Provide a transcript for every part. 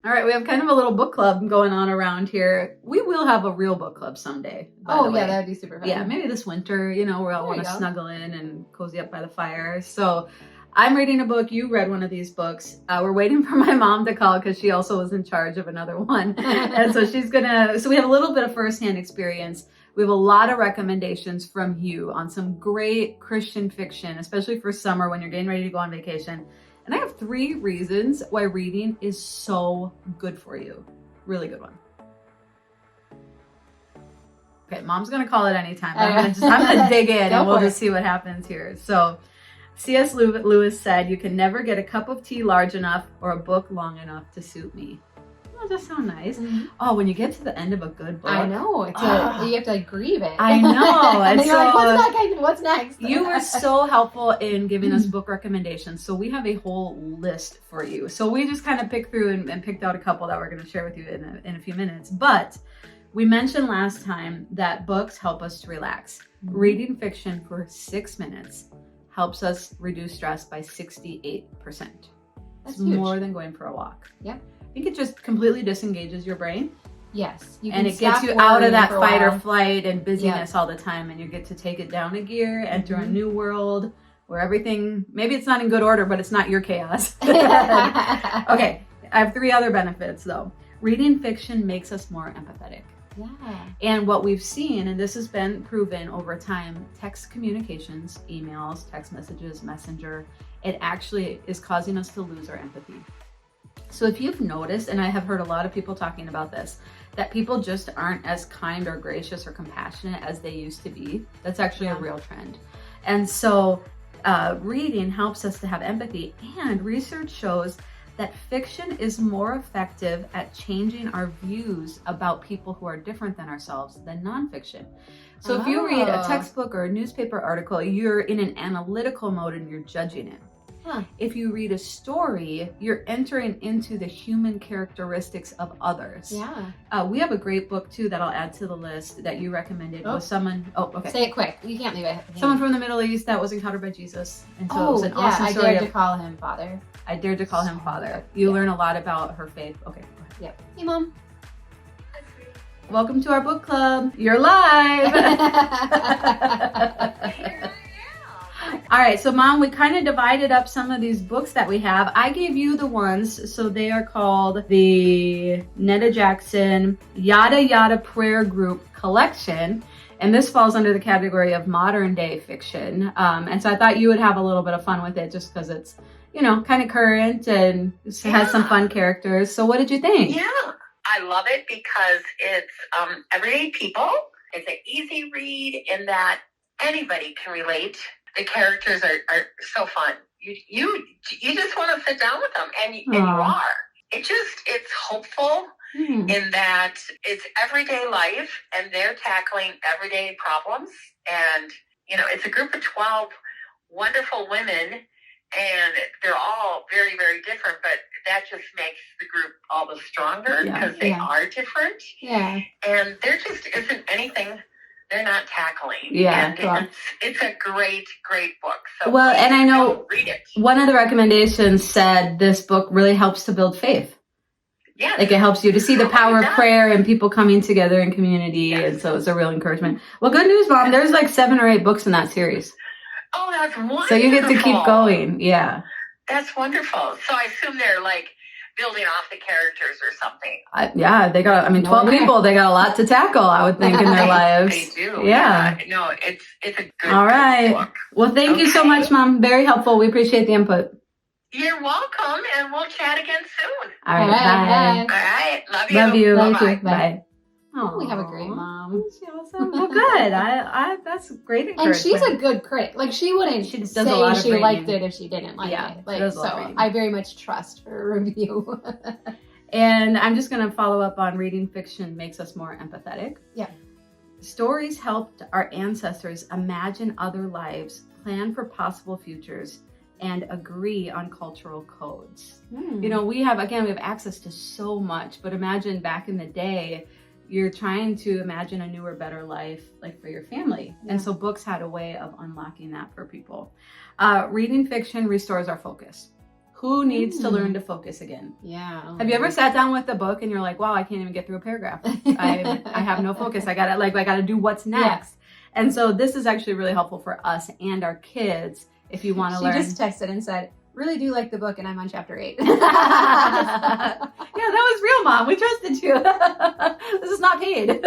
All right, we have kind of a little book club going on around here. We will have a real book club someday. Oh, yeah, that would be super fun. Yeah, maybe this winter, we all want to snuggle in and cozy up by the fire. So I'm reading a book. You read one of these books. We're waiting for my mom to call because she also was in charge of another one. And so so we have a little bit of firsthand experience. We have a lot of recommendations from you on some great Christian fiction, especially for summer when you're getting ready to go on vacation. And I have 3 reasons why reading is so good for you. Really good one. Okay, mom's gonna call it anytime. I'm gonna dig in and we'll just see what happens here. So C.S. Lewis said, "You can never get a cup of tea large enough or a book long enough to suit me." That does sound nice. Mm-hmm. Oh, when you get to the end of a good book. I know. You have to grieve it. I know. And you're like, what's next? You were so helpful in giving us book recommendations. So we have a whole list for you. So we just kind of picked through and picked out a couple that we're going to share with you in a few minutes. But we mentioned last time that books help us to relax. Mm-hmm. Reading fiction for 6 minutes helps us reduce stress by 68%. That's huge. More than going for a walk. Yep. I think it just completely disengages your brain. Yes. And it gets you out of that fight or flight and busyness all the time, and you get to take it down a gear, enter a new world where everything, maybe it's not in good order, but it's not your chaos. Okay, I have 3 other benefits though. Reading fiction makes us more empathetic. Yeah. And what we've seen, and this has been proven over time, text communications, emails, text messages, messenger, it actually is causing us to lose our empathy. So if you've noticed, and I have heard a lot of people talking about this, that people just aren't as kind or gracious or compassionate as they used to be, that's actually a real trend. And so reading helps us to have empathy, and research shows that fiction is more effective at changing our views about people who are different than ourselves than nonfiction. So if you read a textbook or a newspaper article, you're in an analytical mode and you're judging it. Huh. If you read a story, you're entering into the human characteristics of others. Yeah. We have a great book too that I'll add to the list that you recommended. Was someone? Oh, okay. Say it quick. You can't leave it. Someone from the Middle East that was encountered by Jesus, and so it was an awesome story. I dared to call him Father. I dared to call him Father. You learn a lot about her faith. Okay. Yep. Hey, Mom. Welcome to our book club. You're live. All right, so Mom, we kind of divided up some of these books that we have. I gave you the ones, so they are called the Netta Jackson Yada Yada Prayer Group Collection, and this falls under the category of modern day fiction. And so I thought you would have a little bit of fun with it just because it's, kind of current and has some fun characters. So what did you think? Yeah, I love it because it's everyday people. It's an easy read in that anybody can relate. The characters are so fun. You just want to sit down with them, and you are. It's hopeful in that it's everyday life, and they're tackling everyday problems. And it's a group of 12 wonderful women, and they're all very, very different. But that just makes the group all the stronger because they are different. Yeah, and there just isn't anything they're not tackling. Yeah. And it's a great, great book. So well, and I know read it. One of the recommendations said this book really helps to build faith. Yeah. Like it helps you to see the power of prayer and people coming together in community. Yes. And so it's a real encouragement. Well, good news, Mom. There's like 7 or 8 books in that series. Oh, that's wonderful. So you get to keep going. Yeah. That's wonderful. So I assume they're like building off the characters or something. They got, 12 people, they got a lot to tackle, I would think, in their lives. They do. Yeah. No, it's a good All right. book. Well, thank you so much, Mom. Very helpful. We appreciate the input. You're welcome, and we'll chat again soon. All right. Bye. All right. Love you. Love you. Bye-bye. Bye. Oh, we have a great mom. Well, good. I that's great encouragement. And she's a good critic. Like she wouldn't say she liked it if she didn't like it. Like so, I very much trust her review. And I'm just going to follow up on reading fiction makes us more empathetic. Yeah. Stories helped our ancestors imagine other lives, plan for possible futures, and agree on cultural codes. We have access to so much, but imagine back in the day, you're trying to imagine a newer, better life, like for your family. Yeah. And so books had a way of unlocking that for people. Reading fiction restores our focus. Who needs to learn to focus again? Yeah. Have you ever sat down with a book and you're like, wow, I can't even get through a paragraph. I have no focus. I gotta do what's next. Yeah. And so this is actually really helpful for us and our kids if you want to learn. She just texted and said, really do like the book, and I'm on chapter 8. Yeah, that was real, Mom. We trusted you. This is not paid.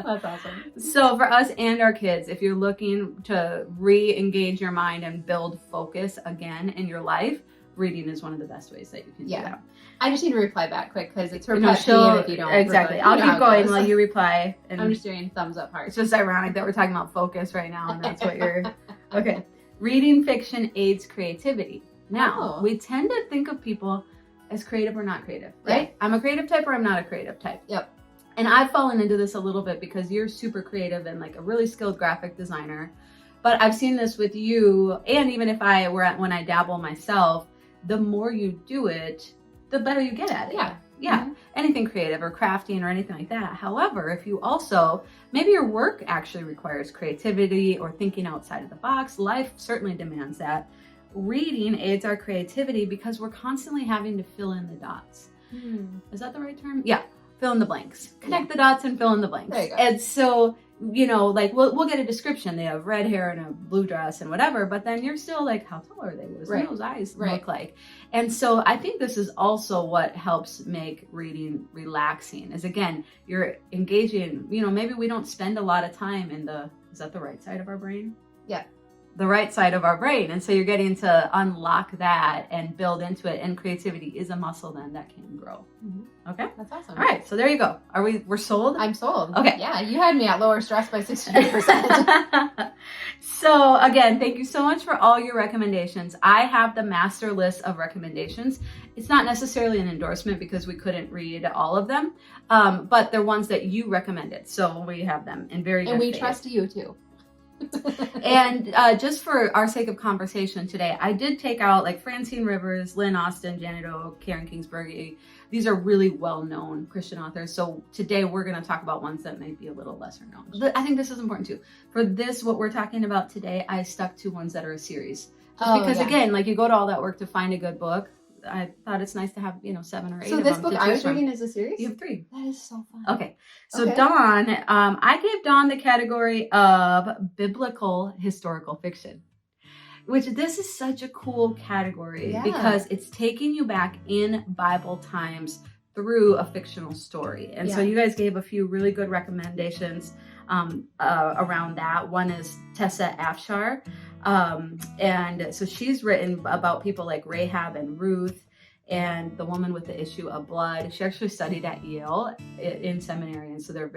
That's awesome. So for us and our kids, if you're looking to re-engage your mind and build focus again in your life, reading is one of the best ways that you can do that. I just need to reply back quick because it's her pet peeve if you don't. Exactly. I'll keep going while you reply. And I'm just doing thumbs up heart. It's just ironic that we're talking about focus right now, and that's what you're... Okay. Reading fiction aids creativity. Now, we tend to think of people as creative or not creative, right? Yeah. I'm a creative type or I'm not a creative type. Yep. And I've fallen into this a little bit because you're super creative and like a really skilled graphic designer. But I've seen this with you, and even if when I dabble myself, the more you do it, the better you get at it. Yeah. Yeah. Mm-hmm. Anything creative or crafting or anything like that. However, if you also, maybe your work actually requires creativity or thinking outside of the box, life certainly demands that. Reading aids our creativity because we're constantly having to fill in the dots. Is that the right term? Yeah. Fill in the blanks. Connect the dots and fill in the blanks. There you go. And so, you know, like we'll get a description. They have red hair and a blue dress and whatever, but then you're still like, how tall are they? What does those eyes look like? And so I think this is also what helps make reading relaxing is, again, you're engaging, you know, maybe we don't spend a lot of time in is that the right side of our brain? Yeah. The right side of our brain. And so you're getting to unlock that and build into it. And creativity is a muscle then that can grow. Okay. That's awesome. All right. So there you go. We're sold? I'm sold. Okay. Yeah. You had me at lower stress by 63%. So again, thank you so much for all your recommendations. I have the master list of recommendations. It's not necessarily an endorsement because we couldn't read all of them, but they're ones that you recommended. So we have them in very good faith. Trust you too. And just for our sake of conversation today, I did take out like Francine Rivers, Lynn Austin, Janet O, Karen Kingsbury. These are really well-known Christian authors. So today we're going to talk about ones that might be a little lesser known. But I think this is important too. For this, what we're talking about today, I stuck to ones that are a series. Just because again, like you go to all that work to find a good book. I thought it's nice to have, 7 or 8 of them. So this book I was reading is a series? You have 3. That is so fun. Okay. So Dawn, I gave Dawn the category of biblical historical fiction, which this is such a cool category because it's taking you back in Bible times through a fictional story. And so you guys gave a few really good recommendations around that. One is Tessa Afshar. And so she's written about people like Rahab and Ruth and the woman with the issue of blood. She actually studied at Yale in seminary, and so they're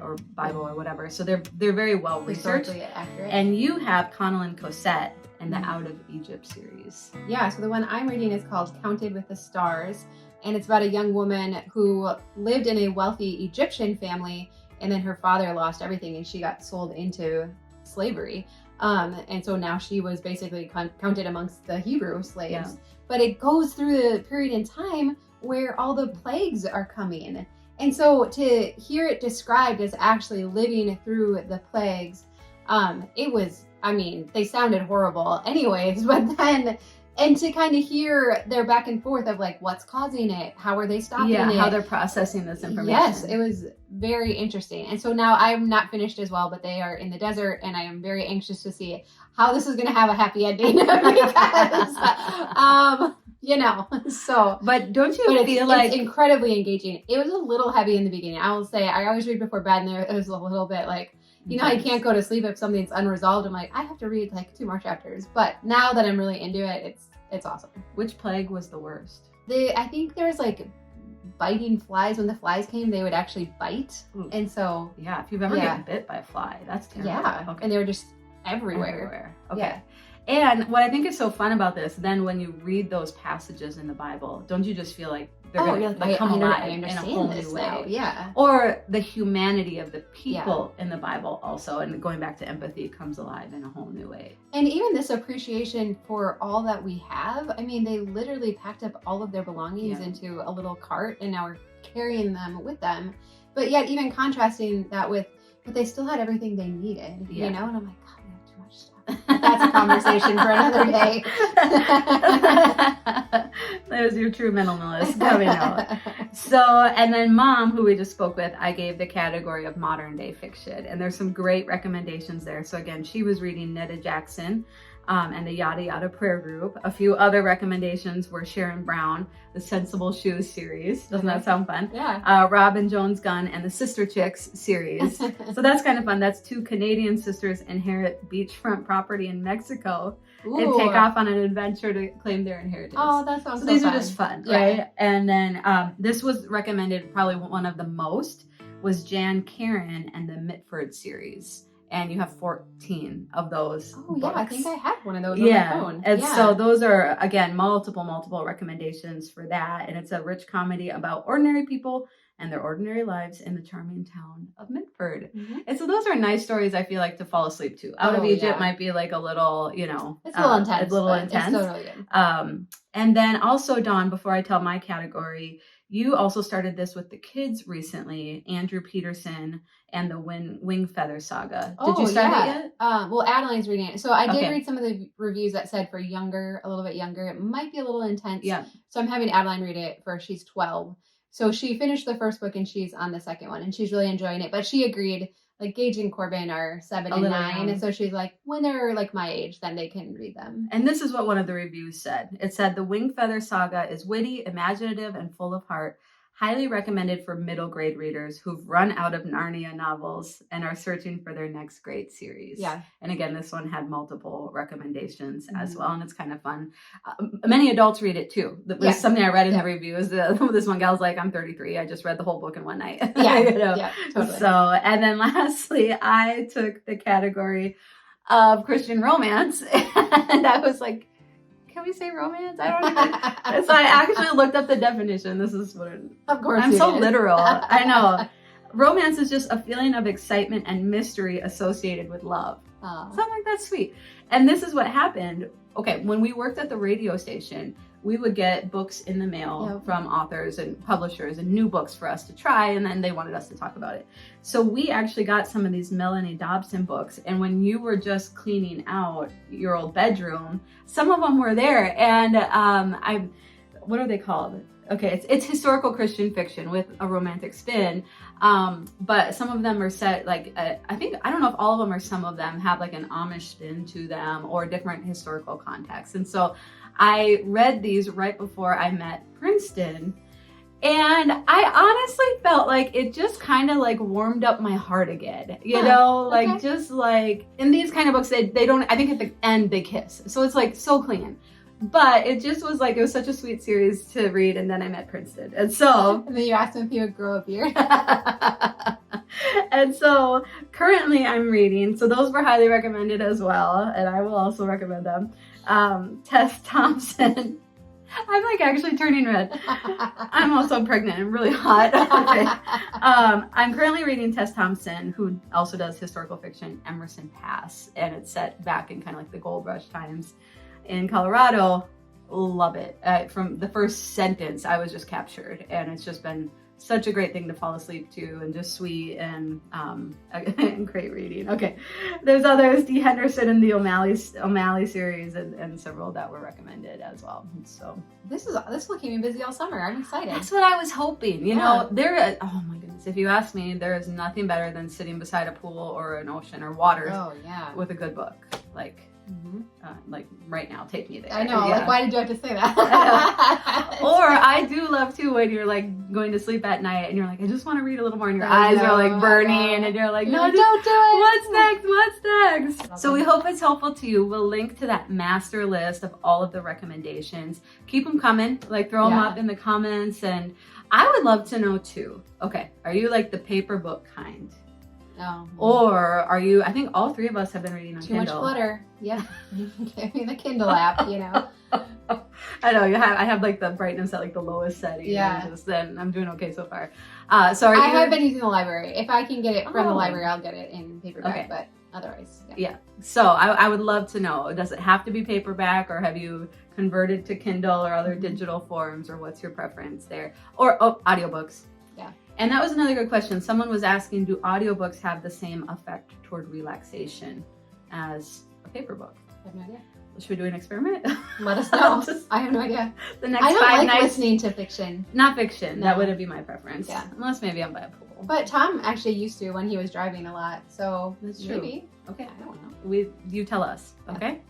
or Bible or whatever. So they're very well researched. Accurate. And you have Connell Cosette and the Out of Egypt series. Yeah, so the one I'm reading is called Counted with the Stars, and it's about a young woman who lived in a wealthy Egyptian family, and then her father lost everything and she got sold into slavery. And so now she was basically counted amongst the Hebrew slaves. Yeah. But it goes through the period in time where all the plagues are coming. And so to hear it described as actually living through the plagues, they sounded horrible anyways, but then, and to kind of hear their back and forth of like, what's causing it? How are they stopping it? How they're processing this information. Yes, it was very interesting. And so now I'm not finished as well, but they are in the desert and I am very anxious to see how this is going to have a happy ending because, so. But don't you feel like. It's incredibly engaging. It was a little heavy in the beginning. I will say, I always read before bed and it was a little bit like, I can't go to sleep if something's unresolved. I'm like, I have to read like 2 more chapters. But now that I'm really into it, it's awesome. Which plague was the worst? I think there's like biting flies. When the flies came, they would actually bite. Ooh. And so. Yeah, if you've ever gotten bit by a fly, that's terrible. Yeah, okay. And they were just everywhere. Okay. Yeah. And what I think is so fun about this, then when you read those passages in the Bible, don't you just feel like they're going to come alive in a whole new way? Now. Yeah. Or the humanity of the people in the Bible also, and going back to empathy, comes alive in a whole new way. And even this appreciation for all that we have. I mean, they literally packed up all of their belongings into a little cart and now are carrying them with them. But yet even contrasting that with, but they still had everything they needed, and I'm like, God, we have too much stuff. That's a conversation for another day. There's your true minimalist coming out. So, and then Mom, who we just spoke with, I gave the category of modern day fiction. And there's some great recommendations there. So again, she was reading Netta Jackson and the Yada Yada Prayer Group. A few other recommendations were Sharon Brown, the Sensible Shoes series. Doesn't that sound fun? Yeah. Robin Jones Gunn and the Sister Chicks series. So that's kind of fun. That's two Canadian sisters inherit beachfront property in Mexico and take off on an adventure to claim their inheritance. Oh, that sounds so so these fun. are just fun, Yeah. right? And then this was recommended, probably one of the most, was Jan Karen and the Mitford series. And you have 14 of those Oh, books. yeah. I think I had one of those on my phone. And so those are, again, multiple recommendations for that. And it's a rich comedy about ordinary people and their ordinary lives in the charming town of Mitford. Mm-hmm. And so those are nice stories, I feel like, to fall asleep to. Out of Egypt might be like a little, It's a little intense. It's a little intense. It's totally good. And then also, Dawn, before I tell my category, you also started this with the kids recently, Andrew Peterson and the Wing Feather Saga. Did you start it yet? Well, Adeline's reading it. So I did Okay. read some of the reviews that said for younger, a little bit younger, it might be a little intense. Yeah. So I'm having Adeline read it for, she's 12. So she finished the first book and she's on the second one and she's really enjoying it. But she agreed, like Gage and Corbin are 7 and 9. Young. And so she's like, when they're like my age, then they can read them. And this is what one of the reviews said. It said, the Wing Feather Saga is witty, imaginative, and full of heart. Highly recommended for middle grade readers who've run out of Narnia novels and are searching for their next great series. Yeah. And again, this one had multiple recommendations as well, and it's kind of fun. Many adults read it too. That was something I read in the reviews. This one gal's like, I'm 33. I just read the whole book in one night. Yeah, Yeah, totally. So, and then lastly, I took the category of Christian romance, and I was like, can we say romance? I don't even. So I actually looked up the definition. This is what it is. Of course. I'm you so did. literal. I know. Romance is just a feeling of excitement and mystery associated with love. Aw. So I'm like, that's sweet. And this is what happened. Okay, when we worked at the radio station, we would get books in the mail from authors and publishers and new books for us to try, and then they wanted us to talk about it. So we actually got some of these Melanie Dobson books, and when you were just cleaning out your old bedroom, some of them were there, and what are they called? Okay, it's historical Christian fiction with a romantic spin, but some of them are set like, I don't know if all of them or some of them have like an Amish spin to them or different historical contexts. And so I read these right before I met Princeton, and I honestly felt like it just kind of like warmed up my heart again, you know, like just like in these kind of books, they don't, I think at the end they kiss. So it's like so clean. But it just was like, it was such a sweet series to read, and then I met Princeton. And so... And then you asked him if he would grow a beard. And so currently I'm reading, so those were highly recommended as well, and I will also recommend them. Tess Thompson. I'm like actually turning red. I'm also pregnant and really hot. Okay. I'm currently reading Tess Thompson, who also does historical fiction, Emerson Pass, and it's set back in kind of like the gold rush times in Colorado. Love it. From the first sentence, I was just captured, and it's just been such a great thing to fall asleep to, and just sweet and great reading. Okay, there's others, Dee Henderson and the O'Malley series, and several that were recommended as well. So this will keep me busy all summer. I'm excited. that's what I was hoping. You know, oh my goodness, if you ask me, there is nothing better than sitting beside a pool or an ocean or water with a good book. Like right now, take me there. I know. Like, why did you have to say that? Or I do love too when you're like going to sleep at night and you're like, I just want to read a little more, and your eyes are like burning, and you're like, no, don't do it. What's next? So we hope it's helpful to you. We'll link to that master list of all of the recommendations. Keep them coming. Like, throw them up in the comments, and I would love to know too. Okay, are you like the paper book kind? No. Or are you, I think all three of us have been reading on Kindle. Too much clutter. Yeah. Give me the Kindle app, you know. I know, I have like the brightness at like the lowest setting. Yeah. And then I'm doing okay so far. So I have been using the library. If I can get it from the library, I'll get it in paperback, but otherwise, yeah. So I would love to know, does it have to be paperback, or have you converted to Kindle or other digital forms, or what's your preference there? Or audiobooks. Yeah. And that was another good question. Someone was asking, do audiobooks have the same effect toward relaxation as a paper book? I have no idea. Should we do an experiment? Let us know. Just I have no idea. the next I don't 5 like nights. listening to fiction. Not fiction. No. That wouldn't be my preference. Yeah. Unless maybe I'm by a pool. But Tom actually used to when he was driving a lot. So That's true. maybe. Okay. I don't know. You tell us. Yeah. Okay.